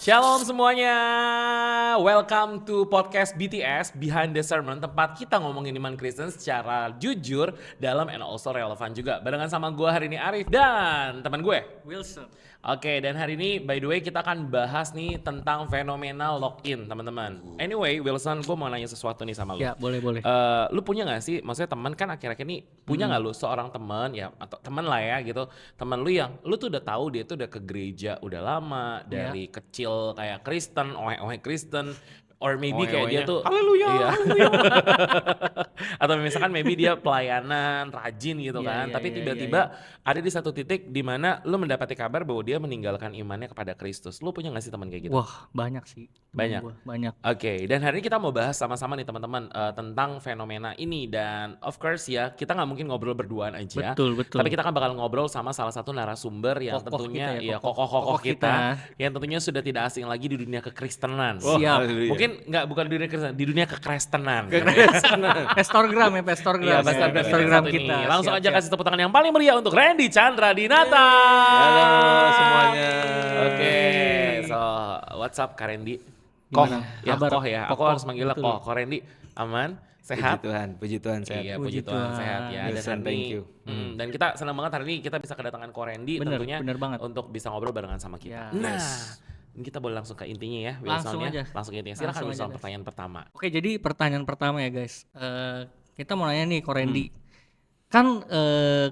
Shalom semuanya, welcome to podcast BTS Behind the Sermon, tempat kita ngomongin iman Kristen secara jujur, dalam and also relevan juga. Barengan sama gue hari ini Arif dan teman gue Wilson. Oke, dan hari ini by the way kita akan bahas nih tentang fenomena lock-in teman-teman. Anyway, Wilson, gue mau nanya sesuatu nih sama lu. Ya, boleh. Lu punya gak sih, maksudnya teman kan akhir-akhir ini punya gak lu seorang teman ya, atau teman lah ya gitu, teman lu yang lu tuh udah tahu dia tuh udah ke gereja udah lama, dari kecil kayak Kristen, ohe-ohe Kristen, or maybe kayak dia tuh haleluya, iya. Atau misalkan maybe dia pelayanan rajin gitu kan, tapi tiba-tiba ada di satu titik di mana lu mendapati kabar bahwa dia meninggalkan imannya kepada Kristus. Lu punya gak sih teman kayak gitu? Wah, banyak sih. Banyak? Banyak. Oke, dan hari ini kita mau bahas sama-sama nih teman-teman tentang fenomena ini, dan of course ya kita nggak mungkin ngobrol berduaan aja. Betul. Tapi kita akan bakal ngobrol sama salah satu narasumber yang Kokoh tentunya kita ya, ya kokoh kokoh kita, kita. yang tentunya sudah tidak asing lagi di dunia kekristenan. Siap. Mungkin bukan di dunia kekristenan, di dunia kekristenan. Pestorgram ya, Iya, pestorgram. pestorgram kita. Langsung Siap, aja kasih tepuk tangan yang paling meriah untuk Randy Chandra Dinata. Halo semuanya. Oke, so what's up Kak Randy? Gimana? Ya Kabar? Koh ya, aku Kokoh, harus manggilnya betul. Koh Randy, aman? Sehat? Puji Tuhan sehat. Iya, Puji puji Tuhan Tuhan. sehat ya. Dan Wilson, hari thank ini, you. dan kita senang banget hari ini kita bisa kedatangan Ko Randy tentunya Bener banget. untuk bisa ngobrol barengan sama kita. Ya. Nah, ini kita boleh langsung ke intinya ya, Wilson Langsung ya. aja. Langsung ke intinya. Silakan Langsung Wilson, aja, pertanyaan pertama. Oke, jadi pertanyaan pertama ya guys. Kita mau nanya nih, Ko Randy. Kan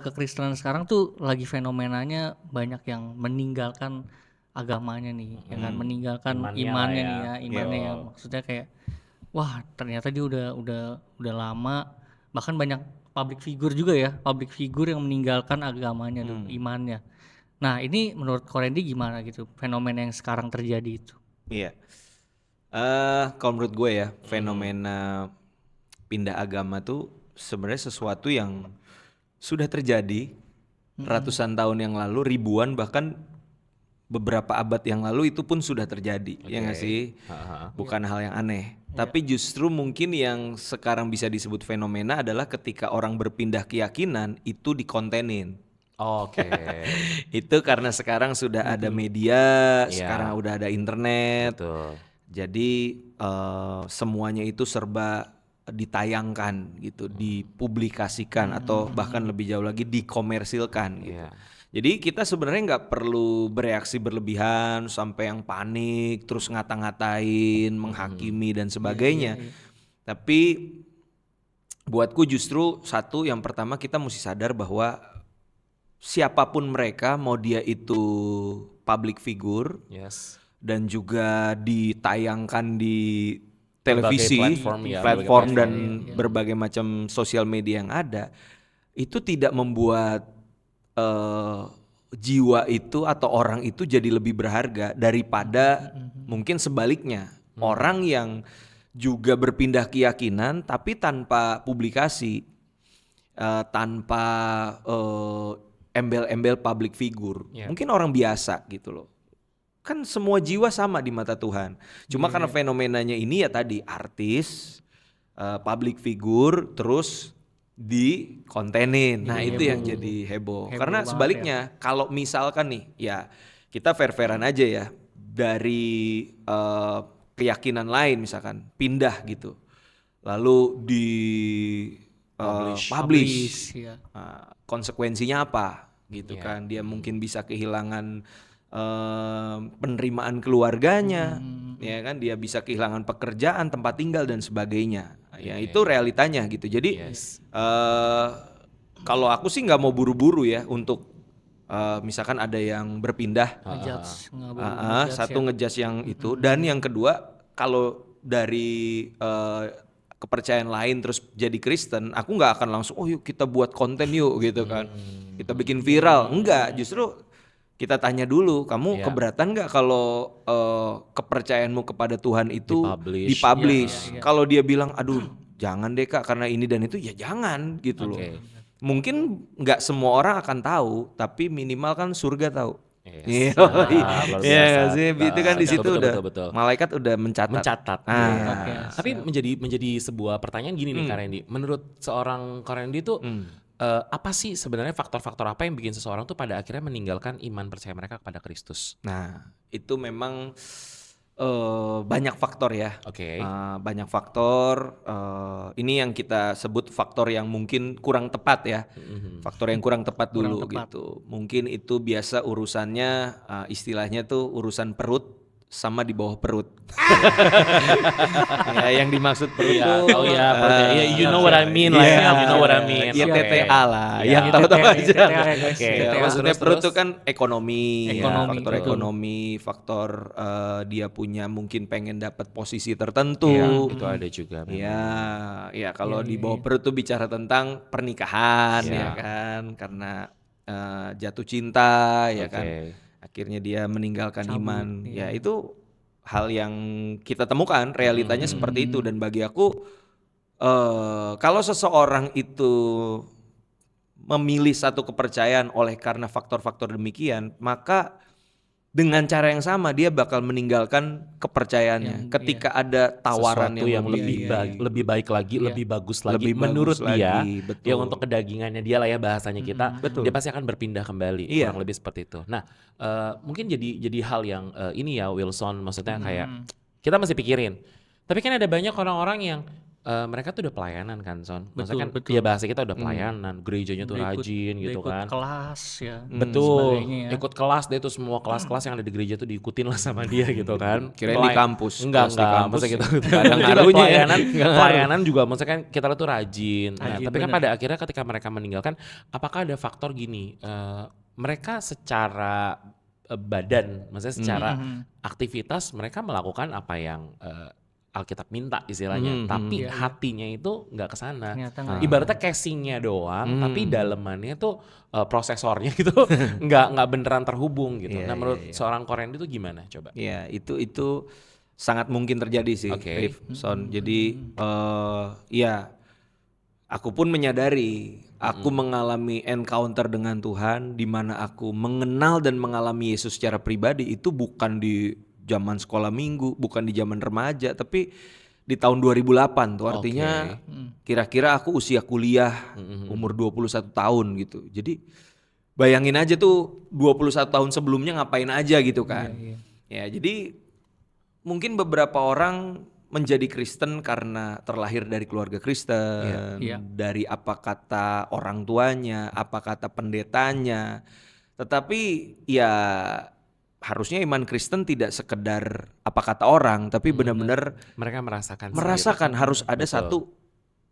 kekristenan sekarang tuh lagi fenomenanya banyak yang meninggalkan agamanya nih, ya kan, meninggalkan Imannya imannya lah nih ya. ya, imannya Iya. yang maksudnya kayak, wah ternyata dia udah lama, bahkan banyak public figure juga ya, public figure yang meninggalkan agamanya tuh, imannya. Nah ini menurut Ko Randy gimana gitu, fenomena yang sekarang terjadi itu? Iya. Kalau menurut gue ya, fenomena pindah agama tuh sebenarnya sesuatu yang sudah terjadi ratusan tahun yang lalu, ribuan bahkan beberapa abad yang lalu itu pun sudah terjadi, ya nggak sih? Bukan hal yang aneh. Tapi justru mungkin yang sekarang bisa disebut fenomena adalah ketika orang berpindah keyakinan itu dikontenin. Oke. Itu karena sekarang sudah ada media, sekarang udah ada internet. Betul. Jadi semuanya itu serba ditayangkan gitu, dipublikasikan atau bahkan lebih jauh lagi dikomersilkan gitu. Iya. Jadi kita sebenarnya nggak perlu bereaksi berlebihan sampai yang panik, terus ngata-ngatain, menghakimi dan sebagainya. Tapi buatku justru satu, yang pertama kita mesti sadar bahwa siapapun mereka, mau dia itu public figure Yes. dan juga ditayangkan di televisi, platform ya, platform berbagai dan berbagai macam sosial media yang ada, itu tidak membuat jiwa itu atau orang itu jadi lebih berharga daripada mungkin sebaliknya, orang yang juga berpindah keyakinan tapi tanpa publikasi, tanpa embel-embel public figure, mungkin orang biasa gitu loh. Kan semua jiwa sama di mata Tuhan. Cuma karena fenomenanya ini ya tadi artis, public figure, terus di kontenin. Nah itu yang jadi heboh. Karena banget sebaliknya kalau misalkan nih ya kita fair-fairan aja ya, dari keyakinan lain misalkan pindah gitu, lalu di publish. ya. Konsekuensinya apa gitu kan, dia mungkin bisa kehilangan penerimaan keluarganya, ya kan, dia bisa kehilangan pekerjaan, tempat tinggal dan sebagainya. Ya itu realitanya gitu. Jadi kalau aku sih nggak mau buru-buru ya untuk misalkan ada yang berpindah, Ngejudge, nggak boleh satu ngejudge yang itu, dan yang kedua kalau dari kepercayaan lain terus jadi Kristen, aku nggak akan langsung yuk kita buat konten yuk gitu kan, kita bikin viral. Enggak, justru kita tanya dulu, kamu keberatan nggak kalau kepercayaanmu kepada Tuhan itu dipublish? Kalau dia bilang, aduh jangan deh Kak karena ini dan itu, ya jangan gitu loh. Mungkin nggak semua orang akan tahu, tapi minimal kan surga tahu. Yes. Iya sih, itu kan di situ Betul, udah betul. malaikat udah mencatat. Tapi menjadi sebuah pertanyaan gini nih Kak Randy. Menurut seorang Kak Randy tuh apa sih sebenarnya faktor-faktor apa yang bikin seseorang tuh pada akhirnya meninggalkan iman percaya mereka kepada Kristus? Nah, itu memang Banyak faktor ya. Oke. Banyak faktor. Ini yang kita sebut faktor yang mungkin kurang tepat ya. Faktor yang kurang tepat Kurang dulu tepat. gitu. Mungkin itu biasa urusannya istilahnya tuh urusan perut sama di bawah perut. Ya, yang dimaksud perut Iya, tuh. tahu ya, perutnya. Ya, you know what I mean lah ya, you know what I mean. Ya Oke. TTA lah, Iya. yang tahu-tahu TTA, aja. TTA ya, guys. Oke. Ya, TTA. maksudnya Terus, perut terus. tuh kan ekonomi, Ekonomi, faktor betul. ekonomi, faktor dia punya mungkin pengen dapat posisi tertentu. Iya, itu ada juga memang. Iya, ya kalau Iya, di iya, bawah perut tuh bicara tentang pernikahan Iya. ya kan, karena jatuh cinta ya Oke. kan, akhirnya dia meninggalkan Cabut, iman. iya. Ya itu hal yang kita temukan, realitanya seperti itu. Dan bagi aku, kalau seseorang itu memilih satu kepercayaan oleh karena faktor-faktor demikian, maka dengan cara yang sama dia bakal meninggalkan kepercayaannya. Ketika ada tawaran Sesuatu yang lebih lebih baik lagi, lebih bagus lagi Lebih menurut bagus dia, lagi, betul. yang untuk kedagingannya dia lah ya bahasanya kita, Betul. dia pasti akan berpindah kembali, Iya. kurang lebih seperti itu. Nah, mungkin jadi hal yang ini ya Wilson, maksudnya kayak kita mesti pikirin. Tapi kan ada banyak orang-orang yang mereka tuh udah pelayanan kan, Son. Maksudnya kan Betul. ya bahasa kita udah pelayanan, gerejanya tuh Udah ikut- rajin udah gitu ikut kan. kelas ya. Betul, sebagainya ya. ikut kelas deh tuh semua kelas-kelas yang ada di gereja tuh diikutin lah sama dia gitu kan. Kirain di kampus, Enggak, kelas di kampus masa gitu. nggak ada Juga ngaruhnya ya. pelayanan, Nggak ngaruh. pelayanan juga maksudnya kan kita tuh rajin. Nah, Rajin, tapi kan bener. pada akhirnya ketika mereka meninggalkan, apakah ada faktor gini, mereka secara badan, maksudnya secara aktivitas mereka melakukan apa yang Alkitab minta istilahnya, tapi Iya, iya. hatinya itu nggak kesana. Ternyata nggak. Ibaratnya casingnya doang, tapi dalemannya tuh prosesornya gitu nggak beneran terhubung gitu. Iya, Nah, iya, menurut iya. seorang Korendi itu gimana coba? Ya itu sangat mungkin terjadi sih, Oke. Rif, Son. Jadi ya aku pun menyadari aku mengalami encounter dengan Tuhan di mana aku mengenal dan mengalami Yesus secara pribadi itu bukan di zaman sekolah minggu, bukan di zaman remaja, tapi di tahun 2008 tuh artinya kira-kira aku usia kuliah umur 21 tahun gitu. Jadi bayangin aja tuh 21 tahun sebelumnya ngapain aja gitu kan. Ya, jadi mungkin beberapa orang menjadi Kristen karena terlahir dari keluarga Kristen, Iya. dari apa kata orang tuanya, apa kata pendetanya. Tetapi ya harusnya iman Kristen tidak sekedar apa kata orang, tapi benar-benar Mereka merasakan harus ada satu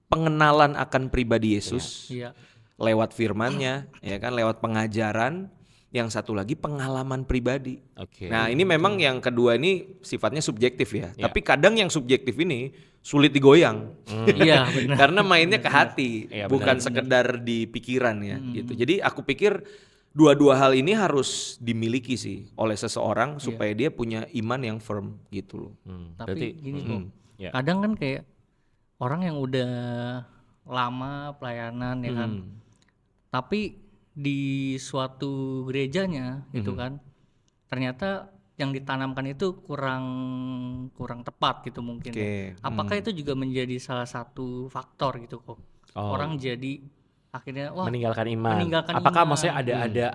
pengenalan akan pribadi Yesus Iya. lewat firman-Nya, ya kan, lewat pengajaran. Yang satu lagi pengalaman pribadi. Oke. Nah, ini memang yang kedua ini sifatnya subjektif ya. Iya. Tapi kadang yang subjektif ini sulit digoyang. Iya, benar. Karena mainnya ke hati, Iya, bukan sekedar di pikiran ya gitu. Jadi aku pikir dua-dua hal ini harus dimiliki sih oleh seseorang supaya dia punya iman yang firm gitu loh. Tapi gini kok, ya. kadang kan kayak orang yang udah lama pelayanan ya kan, tapi di suatu gerejanya gitu kan, ternyata yang ditanamkan itu kurang tepat gitu mungkin. Oke. Apakah itu juga menjadi salah satu faktor gitu kok? Orang jadi akhirnya meninggalkan iman. meninggalkan Apakah iman. maksudnya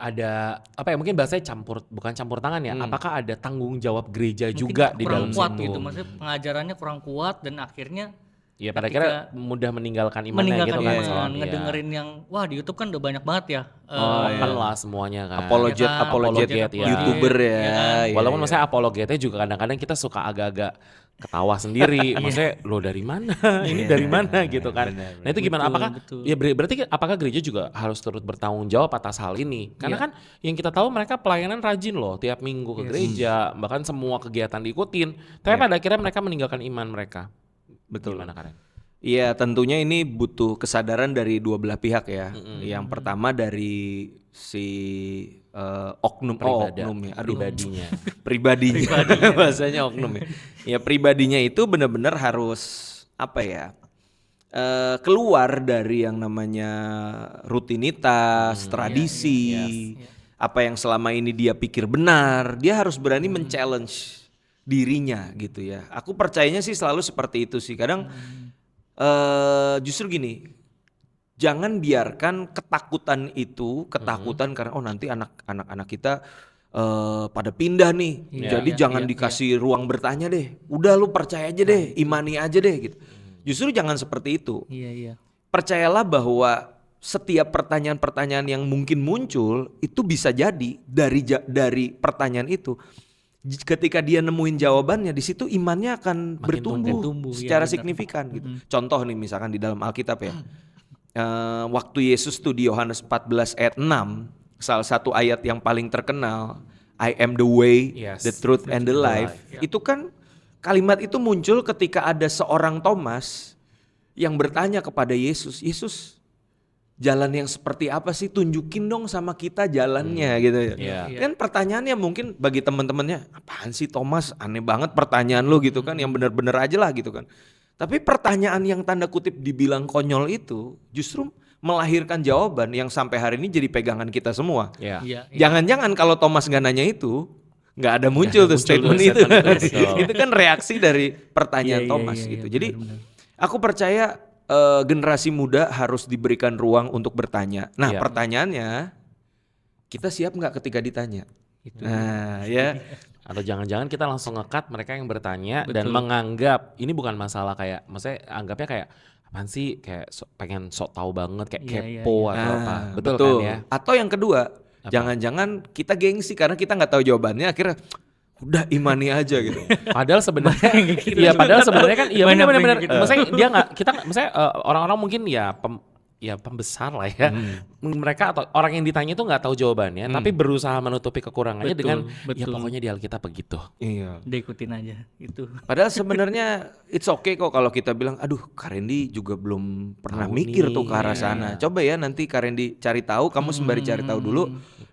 ada apa ya, mungkin bahasanya bukan campur tangan ya. Apakah ada tanggung jawab gereja mungkin juga di kurang dalam kuat situ? gitu, maksudnya pengajarannya kurang kuat dan akhirnya Ya pada akhirnya mudah meninggalkan imannya meninggalkan gitu kan. iman, Son. Iya. ngedengerin yang wah di YouTube kan udah banyak banget ya. Open lah semuanya kan. Apologet, Ya kan, apologet apologet, ya. YouTuber ya. Ya kan? Iya, Walaupun iya. maksudnya apologetnya juga kadang-kadang kita suka agak-agak ketawa sendiri. Maksudnya lo dari mana? Ini dari mana gitu kan. Nah itu gimana? Betul, Apakah betul. ya berarti apakah gereja juga harus turut bertanggung jawab atas hal ini? Karena kan yang kita tahu mereka pelayanan rajin loh, tiap minggu ke gereja, bahkan semua kegiatan diikutin. Tapi pada akhirnya mereka meninggalkan iman mereka. Betul. Gimana Karen? Iya, tentunya ini butuh kesadaran dari dua belah pihak ya. Yang pertama dari si oknum ya. Aduh, Pribadinya. pribadinya. Bahasanya oknum ya. Ya pribadinya itu benar-benar harus apa ya? Keluar dari yang namanya rutinitas, tradisi, apa yang selama ini dia pikir benar, dia harus berani men-challenge dirinya gitu ya. Aku percayanya sih selalu seperti itu sih. Kadang justru gini, jangan biarkan ketakutan karena nanti anak-anak kita pada pindah nih. Iya, Jadi iya, jangan iya, dikasih ruang bertanya deh. Udah lu percaya aja deh, imani aja deh gitu. Justru jangan seperti itu. Iya. Percayalah bahwa setiap pertanyaan-pertanyaan yang mungkin muncul itu bisa jadi dari pertanyaan itu. Ketika dia nemuin jawabannya, di situ imannya akan bertumbuh secara benar. signifikan gitu. Contoh nih misalkan di dalam Alkitab ya. Waktu Yesus tuh di Yohanes 14 ayat 6, salah satu ayat yang paling terkenal, I am the way, Yes, the truth and the life. Itu kan kalimat itu muncul ketika ada seorang Thomas yang bertanya kepada Yesus, Yesus, jalan yang seperti apa sih? Tunjukin dong sama kita jalannya gitu ya. Iya. Kan pertanyaannya mungkin bagi teman-temannya, apaan sih Thomas? Aneh banget pertanyaan lu gitu kan, yang benar-benar aja lah gitu kan. Tapi pertanyaan yang tanda kutip dibilang konyol itu justru melahirkan jawaban yang sampai hari ini jadi pegangan kita semua. Iya. Iya. Jangan-jangan kalau Thomas nggak nanya itu, nggak ada muncul tuh statement itu. Itu kan reaksi dari pertanyaan Thomas gitu. Jadi aku percaya generasi muda harus diberikan ruang untuk bertanya. Nah pertanyaannya, kita siap nggak ketika ditanya? Nah ya. Atau jangan-jangan kita langsung nge-cut mereka yang bertanya dan menganggap ini bukan masalah kayak, maksudnya anggapnya kayak apaan sih, kayak pengen sok tahu banget kayak kepo atau apa. Betul kan ya? Atau yang kedua, jangan-jangan kita gengsi karena kita nggak tahu jawabannya, akhirnya udah imani aja gitu. Padahal sebenarnya iya, padahal sebenarnya kan iya benar-benar. Maksudnya dia nggak, kita maksudnya orang-orang mungkin ya pembesar lah ya. Mereka atau orang yang ditanya itu nggak tahu jawabannya, tapi berusaha menutupi kekurangannya dengan ya pokoknya di Alkitab begitu. Iya. Diikutin aja itu. Padahal sebenarnya it's okay kok kalau kita bilang, aduh Kak Randy juga belum pernah mikir tuh ke arah sana. Coba ya nanti Kak Randy cari tahu, kamu sembari cari tahu dulu.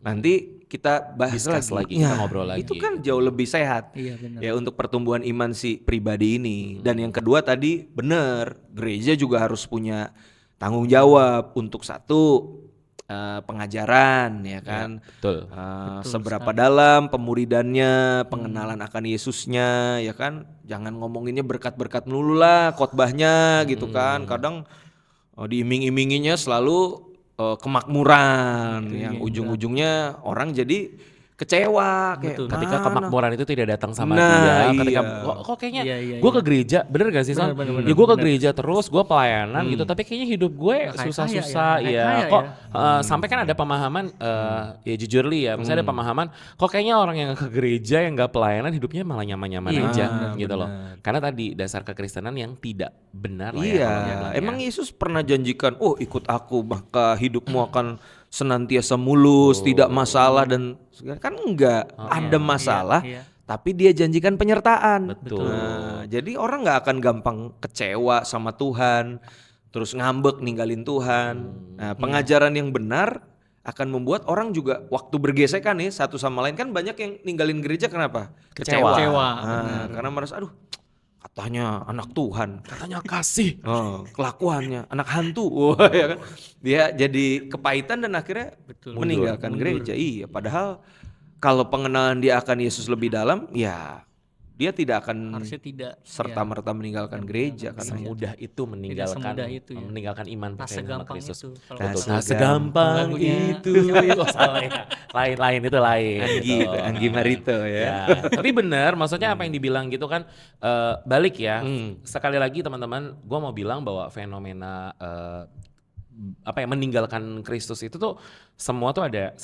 Nanti kita bahas lagi. Kita ngobrol lagi. Itu kan jauh lebih sehat. Iya benar. Ya untuk pertumbuhan iman si pribadi ini. Dan yang kedua tadi benar, gereja juga harus punya tanggung jawab untuk satu pengajaran ya kan. Betul. Seberapa dalam pemuridannya, pengenalan akan Yesusnya ya kan. Jangan ngomonginnya berkat-berkat melulu lah khotbahnya gitu kan. Kadang diiming-iminginya selalu kemakmuran yang ujung-ujungnya orang jadi kecewa kayak Ketika kemakmuran itu tidak datang sama Nah, dia, ketika iya. kok kayaknya Iya. gue ke gereja, bener gak sih Son? Ya gue ke gereja terus, gue pelayanan gitu, tapi kayaknya hidup gue kayak susah-susah kaya, ya. kayak Kok sampai kan ada pemahaman, ya jujur li ya, misalnya ada pemahaman, kok kayaknya orang yang ke gereja yang gak pelayanan hidupnya malah nyaman-nyaman aja gitu loh. Karena tadi dasar kekristenan yang tidak benar lah ya. Iya, kalau dia bilang ya. emang Yesus pernah janjikan, oh ikut aku maka hidupmu akan senantiasa mulus, tidak masalah dan kan enggak, ada masalah, tapi dia janjikan penyertaan. Betul. Nah, jadi orang nggak akan gampang kecewa sama Tuhan, terus ngambek ninggalin Tuhan. Nah, pengajaran yang benar akan membuat orang juga waktu bergesekan nih satu sama lain, kan banyak yang ninggalin gereja kenapa? Kecewa. Nah, karena merasa aduh katanya anak Tuhan, Katanya kasih. kelakuannya anak hantu, wah ya kan, dia jadi kepahitan dan akhirnya meninggalkan gereja. Iya, padahal kalau pengenalan dia akan Yesus lebih dalam, ya dia tidak akan Harusnya tidak serta merta meninggalkan gereja karena Semudah itu meninggalkan semudah itu, ya. meninggalkan iman Tak percaya sama segampang Kristus. itu. Kalau Nah, Nah, segampang itu. Oh, salah ya. Lain itu lain. gitu. Anggi Marito ya. Ya, tapi benar, maksudnya apa yang dibilang gitu kan, balik ya. Sekali lagi teman-teman, gue mau bilang bahwa fenomena meninggalkan Kristus itu tuh semua tuh ada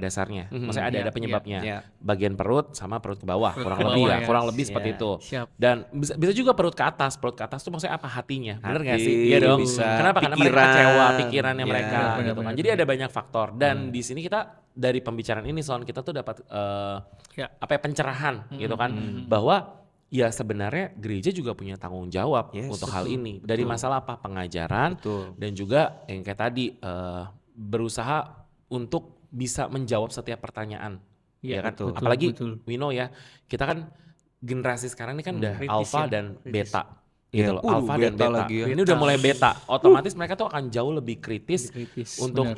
dasarnya. Maksudnya ada penyebabnya. Iya. Bagian perut sama perut ke bawah, Perut kurang ke lebih bawah ya, ya. kurang lebih seperti itu. Siap. Dan bisa juga perut ke atas. Perut ke atas tuh maksudnya apa? Hatinya. Bener gak Hati, sih? Iya dong. bisa. Kenapa? Karena mereka Pikiran. kecewa pikirannya Ya, mereka gitu kan. benar-benar. Jadi ada banyak faktor dan di sini kita dari pembicaraan ini Son, kita tuh dapat pencerahan gitu kan, bahwa ya sebenarnya gereja juga punya tanggung jawab untuk hal ini. Dari masalah apa? Pengajaran dan juga yang kayak tadi berusaha untuk bisa menjawab setiap pertanyaan. Ya kan? Apalagi we know ya, kita kan generasi sekarang ini kan udah alpha dan beta. Gitu loh, alpha dan beta. lagi ya. Ini udah mulai beta. Otomatis mereka tuh akan jauh lebih kritis untuk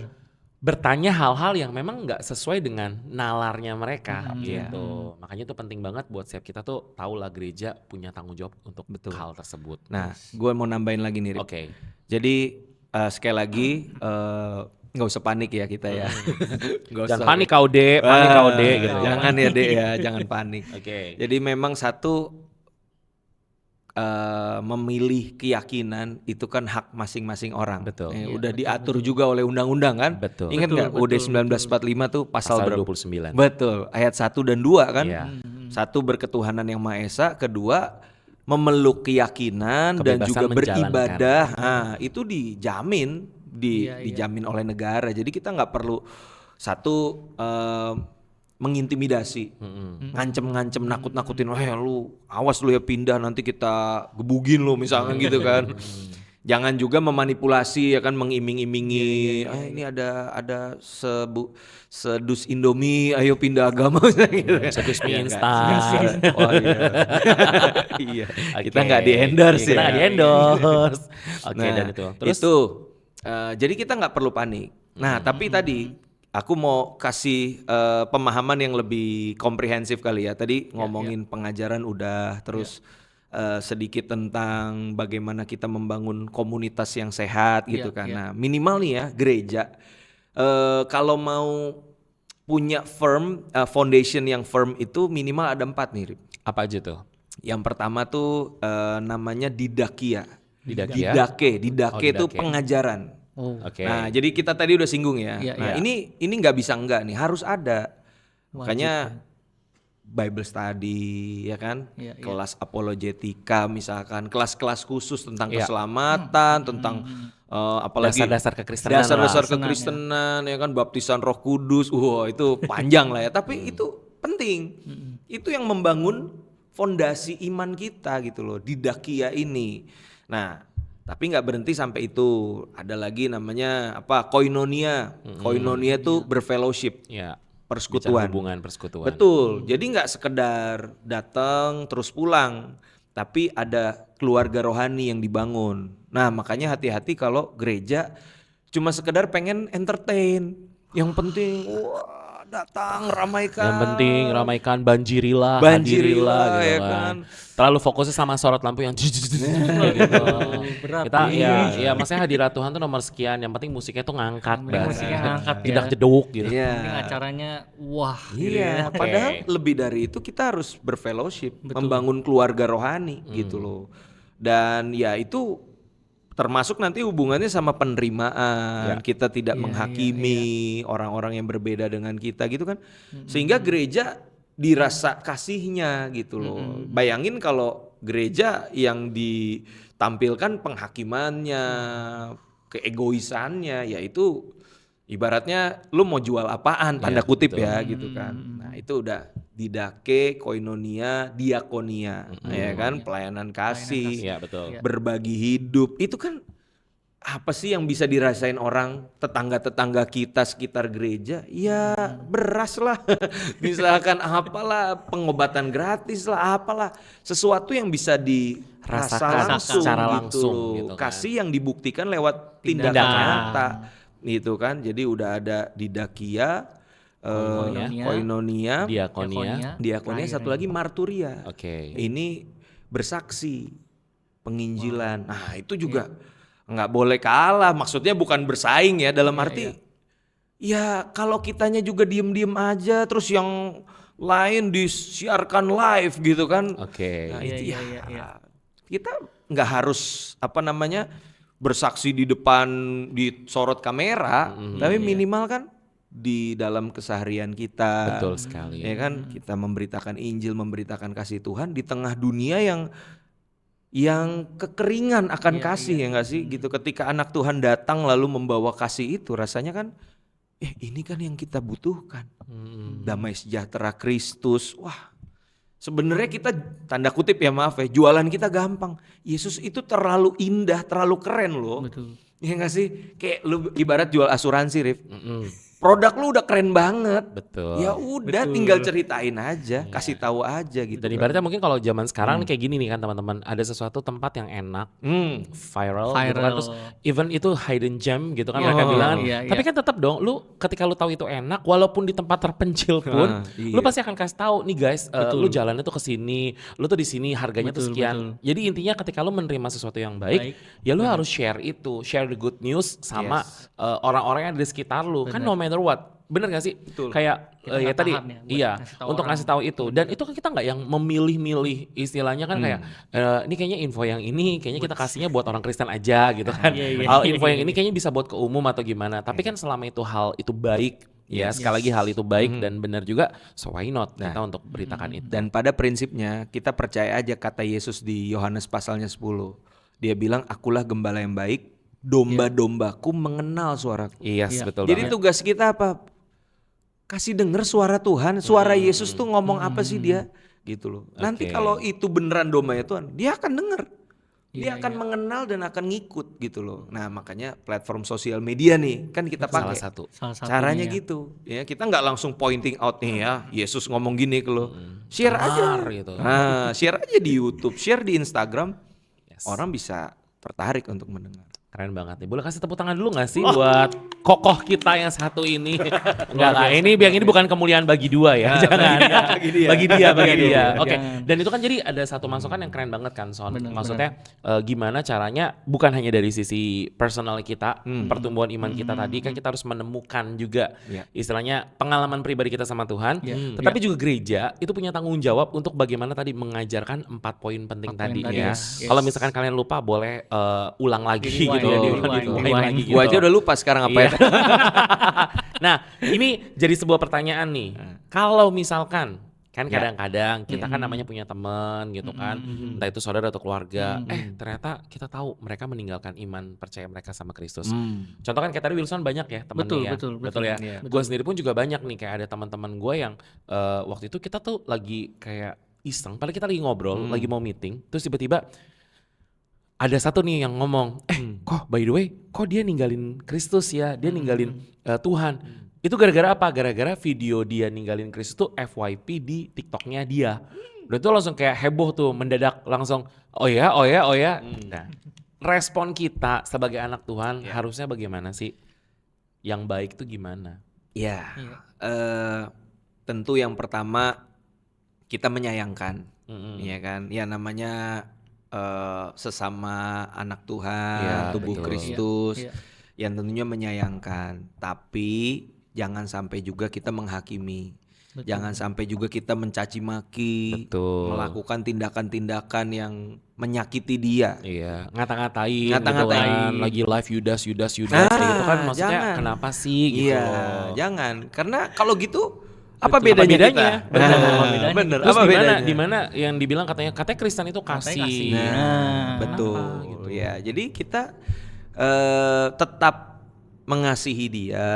bertanya hal-hal yang memang nggak sesuai dengan nalarnya mereka gitu. Makanya itu penting banget buat setiap kita tuh tahu lah gereja punya tanggung jawab untuk hal tersebut. Nah, gue mau nambahin lagi nih, Rik. Oke. Jadi sekali lagi nggak usah panik ya kita ya. Nggak Jangan usah. panik kau dek, panik kau dek gitu. Jangan ya dek ya, jangan panik. Oke. Jadi memang satu memilih keyakinan itu kan hak masing-masing orang. Betul. Udah diatur juga oleh undang-undang kan. Betul. Ingat nggak UUD 1945 tuh pasal Pasal berapa? 29. Betul, ayat 1 dan 2 kan. Iya. Satu berketuhanan yang Maha Esa, kedua memeluk keyakinan dan Kebebasan juga beribadah. menjalankan. Nah, itu dijamin dijamin oleh negara. Jadi kita nggak perlu satu mengintimidasi, ngancem-ngancem, nakut-nakutin, lu awas lu ya pindah nanti kita gebugin lu misalkan gitu kan. Jangan juga memanipulasi ya kan, mengiming-imingi, ini ada sedus Indomie, ayo pindah agama gitu. Sedus mie Ya, instan. Oh iya. Iya. Oke. Kita nggak di-endorse Kita ya. nggak di-endorse. Oke, Nah, dan itu. Terus jadi kita nggak perlu panik. Nah, tapi tadi aku mau kasih pemahaman yang lebih komprehensif kali ya. Tadi ngomongin pengajaran udah, terus sedikit tentang bagaimana kita membangun komunitas yang sehat gitu kan. Nah, minimal nih ya gereja kalau mau punya foundation yang firm itu minimal ada 4 nih, Rip. apa aja tuh? Yang pertama tuh namanya didakia. Didakia? Didake itu didake. pengajaran. Oh, Oke. Nah, jadi kita tadi udah singgung ya. Iya, Nah, iya. ini nggak bisa enggak nih, harus ada. Wajib, Makanya Bible study ya kan, Iya, iya. kelas apologetika misalkan, kelas-kelas khusus tentang Iya. keselamatan, tentang apalagi Dasar-dasar kekristenan dasar-dasar lah. kekristenan ya kan, baptisan Roh Kudus. Wah, itu panjang lah ya, tapi itu penting. Itu yang membangun fondasi iman kita gitu loh, didakia ini. Nah, tapi nggak berhenti sampai itu. Ada lagi namanya apa? Koinonia. Koinonia tuh berfellowship, Ya. persekutuan. Bicara hubungan persekutuan. Betul. Jadi nggak sekedar datang terus pulang, tapi ada keluarga rohani yang dibangun. Nah, makanya hati-hati kalau gereja cuma sekedar pengen entertain. Yang penting wah datang ramaikan. Yang penting ramaikan, banjirilah, Banjirilah, hadirilah, gitu ya kan. kan. Terlalu fokusnya sama sorot lampu yang gitu. berat. Kita ya maksudnya hadirat Tuhan tuh nomor sekian. Yang penting musiknya tuh ngangkat, Musiknya ngangkat ya. jedak jeduk gitu. Iya. Penting acaranya wah. gitu Iya, ya. Oke. padahal lebih dari itu kita harus berfellowship, membangun keluarga rohani gitu loh. Dan ya itu termasuk nanti hubungannya sama penerimaan. Kita tidak menghakimi orang-orang yang berbeda dengan kita gitu kan. Sehingga gereja dirasa kasihnya gitu loh. Bayangin kalau gereja yang ditampilkan penghakimannya, keegoisannya, ya itu ibaratnya lu mau jual apaan, tanda kutip ya gitu kan. Nah, itu udah didake, koinonia, diakonia, ya kan, pelayanan kasih, Iya, betul. berbagi hidup. Itu kan apa sih yang bisa dirasain orang tetangga-tetangga kita sekitar gereja? Ya beras lah, misalkan apalah, pengobatan gratis lah, apalah, sesuatu yang bisa dirasa Rasakan langsung secara gitu langsung loh. gitu kan. Kasih yang dibuktikan lewat tindakan Tindakan. nyata gitu kan. Jadi udah ada didakia, koinonia, Diakonia. diakonia, satu lagi marturia. Oke. Ini bersaksi, penginjilan. Nah, itu juga nggak boleh kalah. Maksudnya bukan bersaing ya, dalam arti ya kalau kitanya juga diem-diem aja terus yang lain disiarkan live gitu kan. Oke. Nah, itu Iya. kita nggak harus apa namanya bersaksi di depan disorot kamera, tapi minimal kan di dalam keseharian kita. Betul sekali. Ya kan, kita memberitakan Injil, memberitakan kasih Tuhan di tengah dunia yang kekeringan akan kasih ya nggak sih gitu. Ketika anak Tuhan datang lalu membawa kasih itu, rasanya kan ini kan yang kita butuhkan. Damai sejahtera Kristus. Wah, sebenarnya kita tanda kutip ya, maaf ya, jualan kita gampang. Yesus itu terlalu indah, terlalu keren loh. Betul. Ya nggak sih? Kayak lu ibarat jual asuransi, Rif. produk lu udah keren banget. Betul. Ya udah tinggal ceritain aja, kasih tahu aja gitu. Dan ibaratnya mungkin kalau zaman sekarang nih kayak gini nih kan teman-teman, ada sesuatu tempat yang enak, viral gitu kan, terus even itu hidden gem gitu kan mereka bilang. iya, Tapi kan tetap dong, ketika lu tahu itu enak, walaupun di tempat terpencil pun, lu pasti akan kasih tahu nih guys, lu jalannya tuh ke sini, lu tuh di sini harganya tuh sekian. Jadi intinya ketika lu menerima sesuatu yang baik, ya lu harus share itu, share the good news sama orang-orang yang ada di sekitar lu. Kan no matter what. Bener gak sih? Betul. Kayak Kita ya nggak tadi paham ya, buat iya ngasih tahu untuk orang. ngasih tahu itu, dan itu kan kita nggak yang memilih-milih istilahnya kan kayak ini kayaknya info yang ini kayaknya kita kasihnya buat orang Kristen aja gitu kan. Info yang ini kayaknya bisa buat ke umum atau gimana, tapi kan selama itu hal itu baik ya, sekali lagi hal itu baik dan benar juga, so why not kita untuk beritakan itu. Dan pada prinsipnya kita percaya aja kata Yesus di Yohanes pasalnya 10. Dia bilang, akulah gembala yang baik, domba-dombaku mengenal suaraku. Yes, betul Jadi banget. tugas kita apa? Kasih denger suara Tuhan, suara Yesus tuh ngomong apa sih dia gitu loh. Nanti kalau itu beneran domba ya Tuhan, dia akan denger. Dia akan mengenal dan akan ngikut gitu loh. Nah makanya platform sosial media nih kan kita pakai. Salah satu. Caranya gitu ya, kita nggak langsung pointing out nih ya Yesus ngomong gini ke lo, share aja gitu. nah, share aja di YouTube, share di Instagram, orang bisa tertarik untuk mendengar. Keren banget nih. Boleh kasih tepuk tangan dulu gak sih buat kokoh kita yang satu ini? Enggak, ini bukan kemuliaan bagi dua ya. Jangan. Bagi dia. Oke. Dan itu kan jadi ada satu masukan yang keren banget kan Son. Maksudnya gimana caranya bukan hanya dari sisi personal kita, pertumbuhan iman kita tadi kan kita harus menemukan juga istilahnya pengalaman pribadi kita sama Tuhan. Tetapi juga gereja itu punya tanggung jawab untuk bagaimana tadi mengajarkan 4 poin penting tadi ya. Kalau misalkan kalian lupa boleh ulang lagi gitu. Rewind. Gua aja udah lupa sekarang apa ya. Nah, ini jadi sebuah pertanyaan nih. Kalau misalkan kan kadang-kadang kita kan namanya punya teman gitu kan, entah itu saudara atau keluarga, ternyata kita tahu mereka meninggalkan iman percaya mereka sama Kristus. Contoh kan kayak tadi Wilson banyak ya temennya ya. Betul ya. Gue sendiri pun juga banyak nih, kayak ada teman-teman gue yang waktu itu kita tuh lagi kayak iseng, padahal kita lagi ngobrol, lagi mau meeting, terus tiba-tiba ada satu nih yang ngomong, kok by the way, kok dia ninggalin Kristus ya, dia ninggalin Tuhan. Itu gara-gara apa? Gara-gara video dia ninggalin Kristus tuh FYP di TikToknya dia. Udah tuh langsung kayak heboh tuh, mendadak langsung, oh ya. Nah, respon kita sebagai anak Tuhan harusnya bagaimana sih? Yang baik tuh gimana? Ya, tentu yang pertama kita menyayangkan, ya kan? Ya namanya sesama anak Tuhan, tubuh Kristus, yang tentunya menyayangkan. Tapi jangan sampai juga kita menghakimi, jangan sampai juga kita mencaci maki, melakukan tindakan-tindakan yang menyakiti dia. Iya, ngata-ngatain gitu kan, lagi live Yudas kayak gitu kan, maksudnya jangan. Kenapa sih gitu? Iya, jangan. Karena kalau gitu apa bedanya kita? Bener. Terus di mana yang dibilang katanya Kristen itu kasih. Betul. Gitu. Ya, jadi kita tetap mengasihi dia,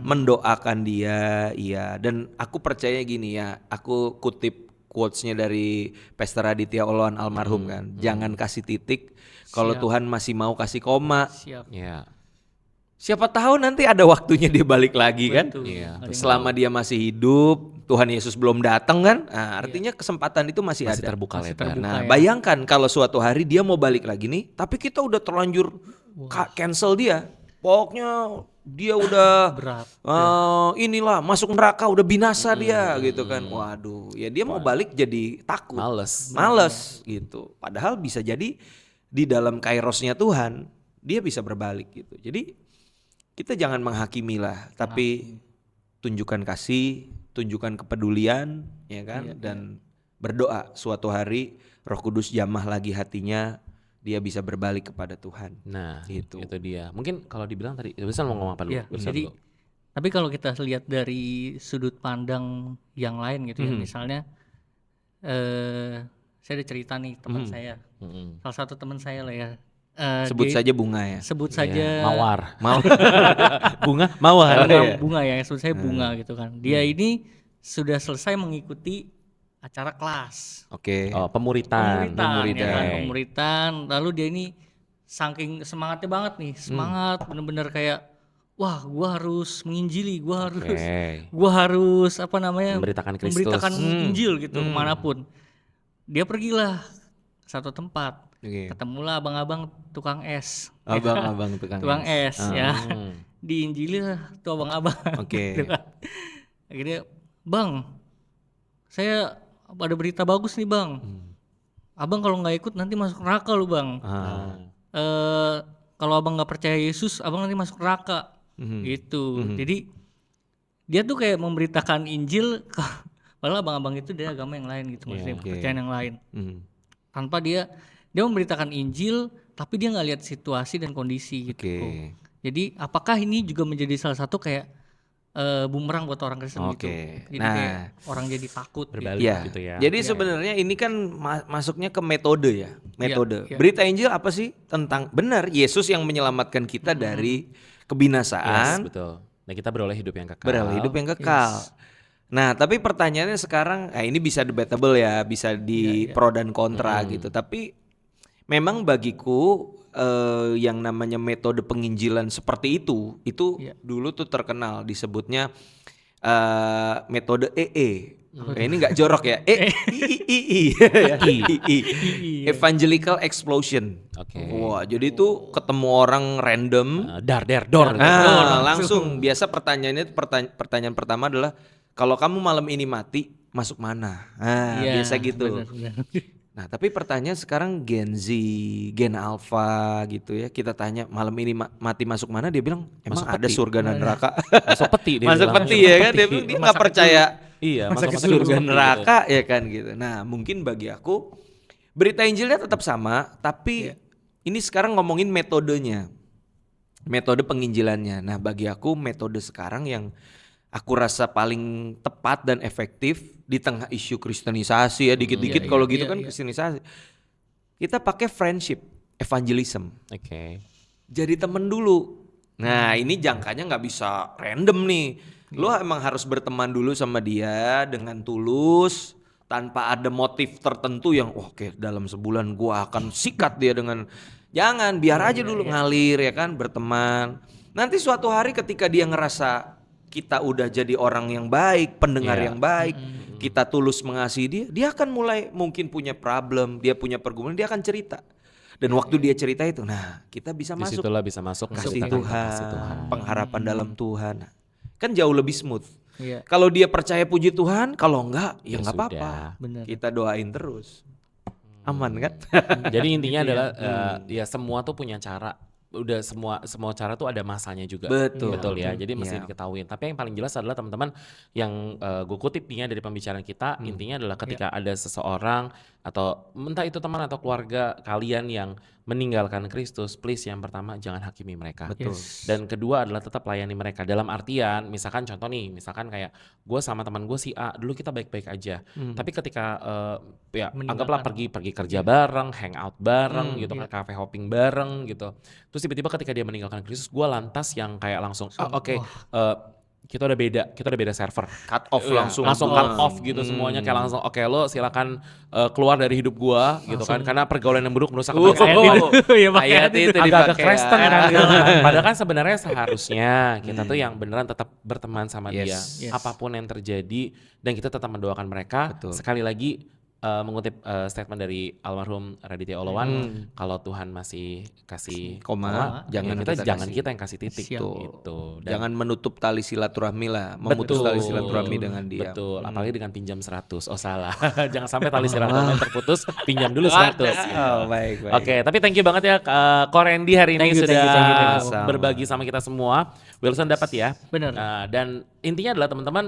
mendoakan dia, iya. Dan aku percaya gini ya, aku kutip quotes-nya dari Pastor Aditya Oloan almarhum kan. Jangan kasih titik kalau Tuhan masih mau kasih koma. Ya. Siapa tahu nanti ada waktunya dia balik lagi kan. Iya. Selama dia masih hidup, Tuhan Yesus belum datang kan. Nah, artinya kesempatan itu masih ada. Terbuka lebar. Nah, bayangkan kalau suatu hari dia mau balik lagi nih, tapi kita udah terlanjur cancel dia. Pokoknya dia udah berat. Inilah masuk neraka, udah binasa dia gitu kan. Waduh, ya dia mau balik jadi takut. Males gitu. Padahal bisa jadi di dalam kairosnya Tuhan, dia bisa berbalik gitu. Jadi kita jangan menghakimi lah, tapi tunjukkan kasih, tunjukkan kepedulian, ya kan, dan berdoa suatu hari Roh Kudus jamah lagi hatinya, dia bisa berbalik kepada Tuhan. Nah, itu dia. Mungkin kalau dibilang tadi, bisa mau ngomong apa dulu? Jadi, tapi kalau kita lihat dari sudut pandang yang lain gitu ya, misalnya, saya ada cerita nih teman saya, salah satu teman saya lah ya. Sebut saja Bunga ya. Sebut saja Mawar. Mawar. Bunga ya, sebut saya Bunga gitu kan. Dia ini sudah selesai mengikuti acara kelas. Oke. Oh, pemuritan. Pemuritan. Lalu dia ini saking semangatnya banget nih, semangat bener-bener kayak wah gua harus menginjili, Oke. gua harus apa namanya Memberitakan Kristus. memberitakan Injil gitu kemanapun. Dia pergilah ke satu tempat, Oke. ketemulah abang-abang tukang es, Abang-abang tukang tukang es. es ya. Hmm. Diinjili lah tuh abang-abang. Oke. Gitu kan. Akhirnya, "Bang, saya ada berita bagus nih, Bang. Abang kalau nggak ikut nanti masuk neraka lu, Bang. Kalau abang nggak percaya Yesus, abang nanti masuk neraka." Gitu. Jadi dia tuh kayak memberitakan Injil padahal abang-abang itu dia agama yang lain gitu, maksudnya kepercayaan yang lain. Tanpa dia memberitakan Injil tapi dia nggak lihat situasi dan kondisi gitu. Oke. Jadi apakah ini juga menjadi salah satu kayak bumerang buat orang Kristen gitu. Oke. Jadi Nah, kayak orang jadi takut Berbalik Iya. gitu ya. Jadi sebenarnya ini kan masuknya ke metode ya. Metode. Iya. Berita Injil apa sih? Tentang benar Yesus yang menyelamatkan kita dari kebinasaan, Yes, betul. Dan kita beroleh hidup yang kekal. beroleh hidup yang kekal. Nah, tapi pertanyaannya sekarang, ini bisa debatable ya, bisa di pro dan kontra gitu. Tapi memang bagiku yang namanya metode penginjilan seperti itu dulu tuh terkenal disebutnya metode EE. Ini nggak jorok ya. Evangelical explosion. Oke. Wah, jadi itu ketemu orang random. Dor. Langsung biasa pertanyaan pertama adalah kalau kamu malam ini mati masuk mana? Nah, Iya, biasa gitu. benar. Nah, tapi pertanyaan sekarang Gen Z, Gen Alpha gitu ya. Kita tanya malam ini mati masuk mana? Dia bilang emang Masuk ada peti. surga dan neraka. Masuk peti dia Masuk bilang. peti ya kan? Dia bilang dia nggak percaya Iya, masuk masuk surga peti neraka ya kan gitu. Nah, mungkin bagi aku berita Injilnya tetap sama, tapi ini sekarang ngomongin metodenya. Metode penginjilannya. Nah, bagi aku metode sekarang yang aku rasa paling tepat dan efektif di tengah isu kristenisasi ya, dikit-dikit kalau gitu kan kristenisasi. Kita pakai friendship, evangelism. Oke. Jadi temen dulu. Nah, ini jangkanya nggak bisa random nih. Lo emang harus berteman dulu sama dia dengan tulus, tanpa ada motif tertentu yang oke, dalam sebulan gua akan sikat dia dengan, jangan, biar aja dulu ngalir ya kan, berteman. Nanti suatu hari ketika dia ngerasa kita udah jadi orang yang baik, pendengar yang baik, kita tulus mengasihi dia, dia akan mulai mungkin punya problem, dia punya pergumulan, dia akan cerita. Dan waktu dia cerita itu, nah kita bisa masuk, Disitulah bisa masuk kasih menceritakan Tuhan, kasih Tuhan. pengharapan dalam Tuhan. Kan jauh lebih smooth. Iya. Kalau dia percaya puji Tuhan, kalau enggak ya Ya nggak sudah. apa-apa. Benar. Kita doain terus. Aman kan? Jadi intinya adalah ya semua tuh punya cara. Udah semua cara tuh ada masanya juga. Betul. ya. Jadi mesti Iya. diketahui. Tapi yang paling jelas adalah teman-teman yang gue kutip nih ya dari pembicaraan kita, intinya adalah ketika ada seseorang atau entah itu teman atau keluarga kalian yang meninggalkan Kristus, please yang pertama jangan hakimi mereka. Betul. Dan kedua adalah tetap layani mereka. Dalam artian misalkan contoh nih, misalkan kayak gue sama teman gue si A, dulu kita baik-baik aja. Tapi ketika ya anggaplah pergi kerja bareng, hangout bareng gitu kan, cafe hopping bareng gitu. Terus tiba-tiba ketika dia meninggalkan Kristus, gue lantas yang kayak langsung kita udah beda server, Cut off langsung. cut off gitu semuanya, kayak langsung oke, lo silakan keluar dari hidup gua gitu kan, karena pergaulan yang buruk merusak kebahagiaan. Iya, Ayat itu Agak-agak dipakai. Kristen kan gitu kan. Padahal kan sebenarnya seharusnya kita tuh yang beneran tetap berteman sama dia, Yes. apapun yang terjadi, dan kita tetap mendoakan mereka. Betul. Sekali lagi mengutip statement dari almarhum Raditya Olowan, kalau Tuhan masih kasih Koma, jangan kita kita jangan kasih. kita yang kasih titik Siap. tuh gitu. Dan Jangan menutup tali silaturahmi lah, memutus tali silaturahmi dengan dia. Betul, apalagi dengan pinjam 100. Oh salah. Jangan sampai tali silaturahmi terputus, pinjam dulu 100. Oh, baik. Oke, tapi thank you banget ya Ko Randy hari ini Thank you, sudah thank you. berbagi sama kita semua. Wilson dapat ya. Benar. Dan intinya adalah teman-teman,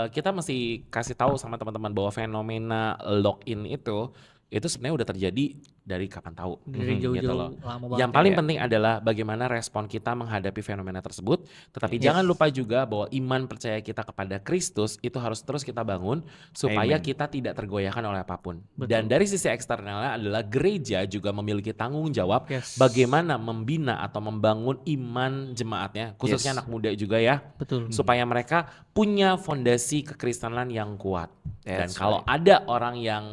kita mesti kasih tahu sama teman-teman bahwa fenomena lock-in itu sebenarnya udah terjadi dari kapan tahu. Dari gitu jauh-jauh loh. lama banget. Yang paling penting adalah bagaimana respon kita menghadapi fenomena tersebut. Tetapi jangan lupa juga bahwa iman percaya kita kepada Kristus itu harus terus kita bangun supaya kita tidak tergoyahkan oleh apapun. Dan dari sisi eksternalnya adalah gereja juga memiliki tanggung jawab bagaimana membina atau membangun iman jemaatnya, khususnya anak muda juga ya. Betul. Supaya mereka punya fondasi kekristenan yang kuat. Dan That's kalau ada orang yang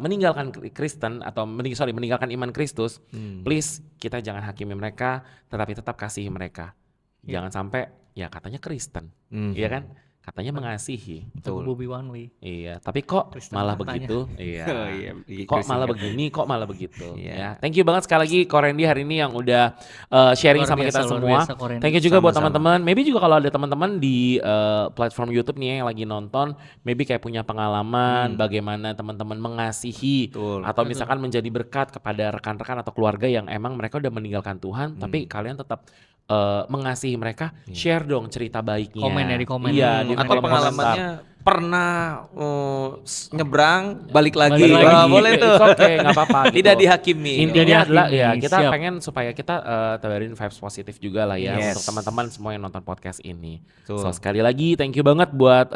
meninggalkan Kristen atau meninggalkan iman Kristus, please kita jangan hakimi mereka, tetapi tetap kasihi mereka. Jangan sampai ya katanya Kristen, iya kan? Katanya mengasihi. Betul. Bobby One Way. Iya, tapi kok Kristen malah katanya. begitu? Iya. Oh, iya, Kok Kristen malah katanya. begini? Kok malah begitu? Iya. Ya. Thank you banget sekali lagi Ko Randy hari ini yang udah sharing Luar sama kita biasa, luar semua. biasa, Ko Randy. Thank you juga buat Sama-sama. teman-teman. Maybe juga kalau ada teman-teman di platform YouTube nih yang lagi nonton, maybe kayak punya pengalaman bagaimana teman-teman mengasihi Betul. atau misalkan menjadi berkat kepada rekan-rekan atau keluarga yang emang mereka udah meninggalkan Tuhan, tapi kalian tetap mengasihi mereka. Share dong cerita baiknya. Komen ya, di komen. Iya, di Atau kolom komentar. pengalamannya pernah nyebrang balik lagi. Balik lagi. Wah, boleh tuh. It's okay, nggak apa-apa. Tidak gitu. dihakimi. Intinya Tidak adalah dihakimi, ya kita siap. pengen supaya kita tebarin vibes positif juga lah ya Yes. untuk teman-teman semua yang nonton podcast ini. Betul. So sekali lagi thank you banget buat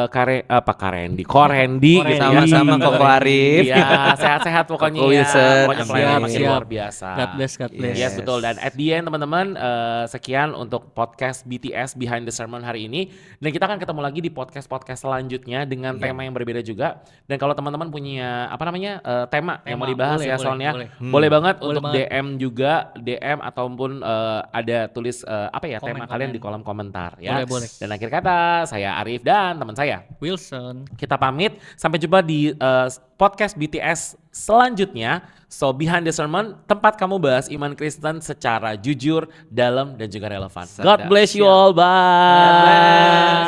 Ko Randy gitu ya. Sama-sama Koko Arif. Iya, sehat-sehat pokoknya Koko ya. Wilson. Pokoknya pelayanan Siap, makin siap. luar biasa. God bless, God bless. Yes, betul. Dan at the end teman-teman sekian untuk podcast BTS Behind the Sermon hari ini. Dan kita akan ketemu lagi di podcast-podcast selanjutnya dengan tema yang berbeda juga. Dan kalau teman-teman punya tema yang mau dibahas boleh, ya boleh, soalnya boleh. boleh banget Boleh untuk banget. DM juga, DM ataupun ada tulis tema Komen, kalian komen. di kolom komentar ya. Boleh, boleh. Dan akhir kata saya Arif dan teman saya. Wilson. Kita pamit, sampai jumpa di podcast BTS selanjutnya. So Behind the Sermon, tempat kamu bahas iman Kristen secara jujur, dalam dan juga relevan. God bless you all. Bye.